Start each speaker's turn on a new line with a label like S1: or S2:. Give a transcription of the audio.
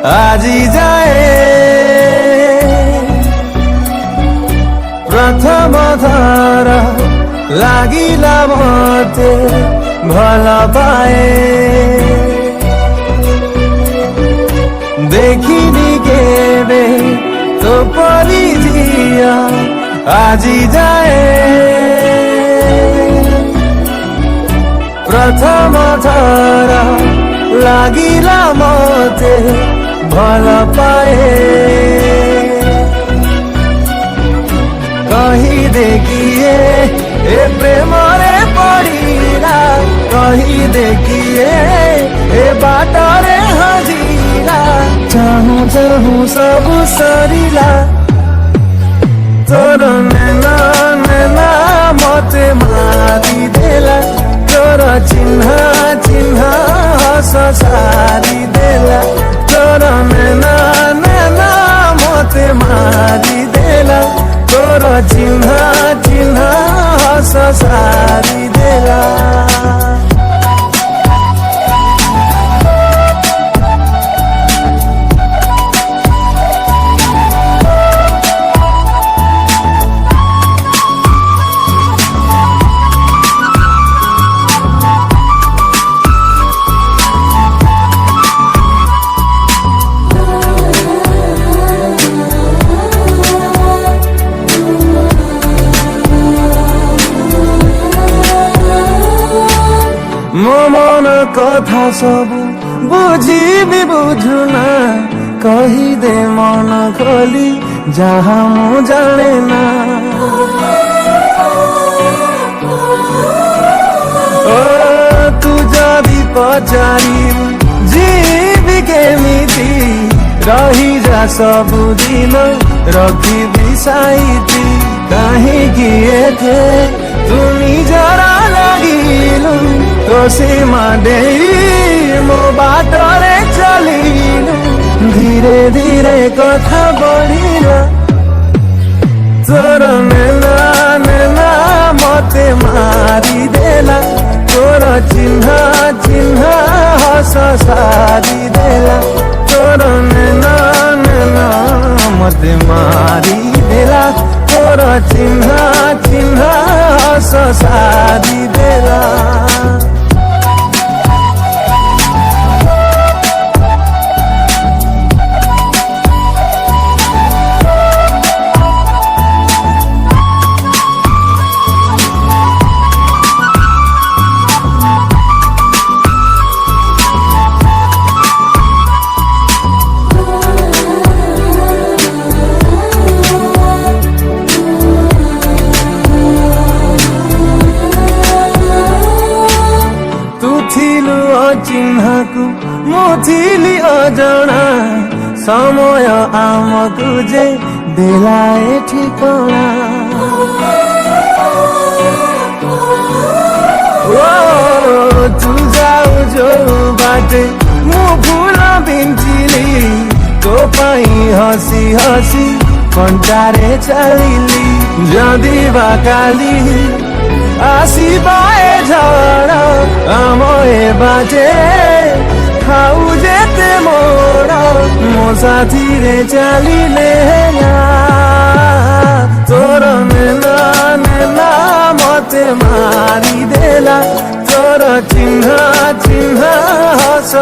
S1: আজি जाए प्रथम थर लागिला मते भल पाए देखिनी केबे तो परी जिया আজি जाए प्रथम थर लागिला मते भल पाए कही देखिए ए प्रेम रे पड़ीला कही देखिए ए बाटरे हजीला चाहूं चाहूं सब सरीला तोर नैना नैना मते मारी देला तोर चिन्ह चिन्ह हस सारी देला तोर नैना नैना मते मारी देला तोर चिन्ह चिन्ह हस सारी देला मो मन कथा सब बुझी भी बुझुना कही दे मन खोली जहाँ मु जाने ना ओ तू जदि पचारी जीवी केमिति रही जा सब दिन रखी बिसाईती कहीं किए थे तुमी जरा लगिलु तो सीमा दे मो बाटरे चलिलु धीरे धीरे कथा बढ़िला तोर नैना नैना मते मारी देला तोर चिन्ह चिन्ह हस सारी देला तोर नैना नैना मते मारी देला तोर चिन्ह चिन्ह हस सारी देला चिन्हकु मुथिली अजणा समय आमकु जे देलाए ठिकणा ओ तू जाऊ जो बाटे मु फूल बिंचिली तो पाई हसी हसी कंटारे चलिली जदि बा काली आसीबाए झड़ आम ए बाजे खाऊ जेते मोड़ मो साथी रे चलिले तोर नैना नैना मते मारी देला तोर चिन्ह चिन्ह हस